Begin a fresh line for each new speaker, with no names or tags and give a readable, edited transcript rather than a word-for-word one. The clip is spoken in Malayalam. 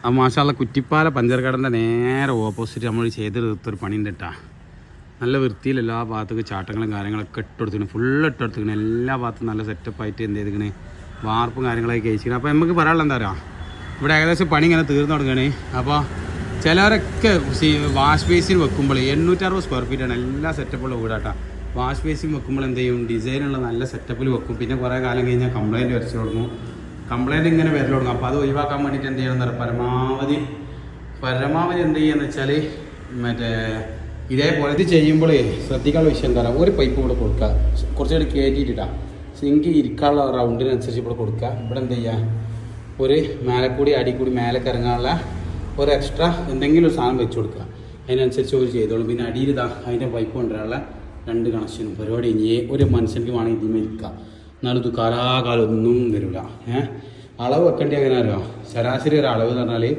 ആ മാഷാള്ള കുറ്റിപ്പാല പഞ്ചർക്കടൻ്റെ നേരെ ഓപ്പോസിറ്റ് നമ്മൾ ചെയ്ത് തീർത്തൊരു പണിയുണ്ട് കേട്ടാ. നല്ല വൃത്തിയിൽ എല്ലാ ഭാഗത്തേക്ക് ചാട്ടങ്ങളും കാര്യങ്ങളൊക്കെ ഇട്ടെടുത്തിക്കണ്, ഫുള്ള് ഇട്ടെടുത്തിക്കണ്. എല്ലാ ഭാഗത്തും നല്ല സെറ്റപ്പായിട്ട് എന്ത് ചെയ്തിക്കണ്, വാർപ്പും കാര്യങ്ങളൊക്കെ കഴിച്ചിരിക്കണം. അപ്പോൾ നമുക്ക് പറയാനുള്ള എന്താ പറയുക, ഇവിടെ ഏകദേശം പണി ഇങ്ങനെ തീർന്നു തുടങ്ങുകയാണ്. അപ്പോൾ ചിലവരൊക്കെ വാഷ് ബേസിൻ വെക്കുമ്പോൾ 860 സ്ക്വയർ ഫീറ്റാണ് എല്ലാ സെറ്റപ്പുള്ള വീടാട്ടാ. വാഷ് ബേസിൻ വെക്കുമ്പോൾ എന്ത് ചെയ്യും, ഡിസൈനുള്ള നല്ല സെറ്റപ്പിൽ വെക്കും. പിന്നെ കുറേ കാലം കഴിഞ്ഞാൽ കംപ്ലയിൻറ്റ് വരച്ചു തുടങ്ങും, കംപ്ലയിൻറ്റ് ഇങ്ങനെ വരൽ തുടങ്ങും. അപ്പോൾ അത് ഒഴിവാക്കാൻ വേണ്ടിയിട്ട് എന്ത് ചെയ്യണം എന്ന് പറയാം, പരമാവധി എന്ത് ചെയ്യുകയെന്ന് വെച്ചാൽ മറ്റേ ഇതേപോലെ ഇത് ചെയ്യുമ്പോൾ ശ്രദ്ധിക്കാനുള്ള വിഷയം എന്താ പറയുക, ഒരു പൈപ്പ് ഇവിടെ കൊടുക്കുക, കുറച്ചുകൂടി കയറ്റിയിട്ടാണ് സിങ്ക് ഇരിക്കാനുള്ള റൗണ്ടിനനുസരിച്ച് ഇവിടെ കൊടുക്കുക. ഇവിടെ എന്ത് ചെയ്യുക, ഒരു മേലെക്കൂടി അടിക്കൂടി മേലേക്ക് ഇറങ്ങാനുള്ള ഒരു എക്സ്ട്രാ എന്തെങ്കിലും ഒരു സാധനം വെച്ച് കൊടുക്കുക. അതിനനുസരിച്ച് ഒരു ചെയ്തോളും. പിന്നെ അടിയിൽ ഇതാ അതിൻ്റെ പൈപ്പ് കൊണ്ടുവരാനുള്ള 2 കണക്ഷനും പരിപാടി ഇനി ഒരു മനുഷ്യർക്ക് വേണമെങ്കിൽ ഇതിന്മേൽ ഇരിക്കുക. എന്നാലും ഇത് കാലാകാലം ഒന്നും വരില്ല. അളവ് വെക്കേണ്ടി എങ്ങനെ അറിയാം, ശരാശരി ഒരു അളവ് എന്ന് പറഞ്ഞാൽ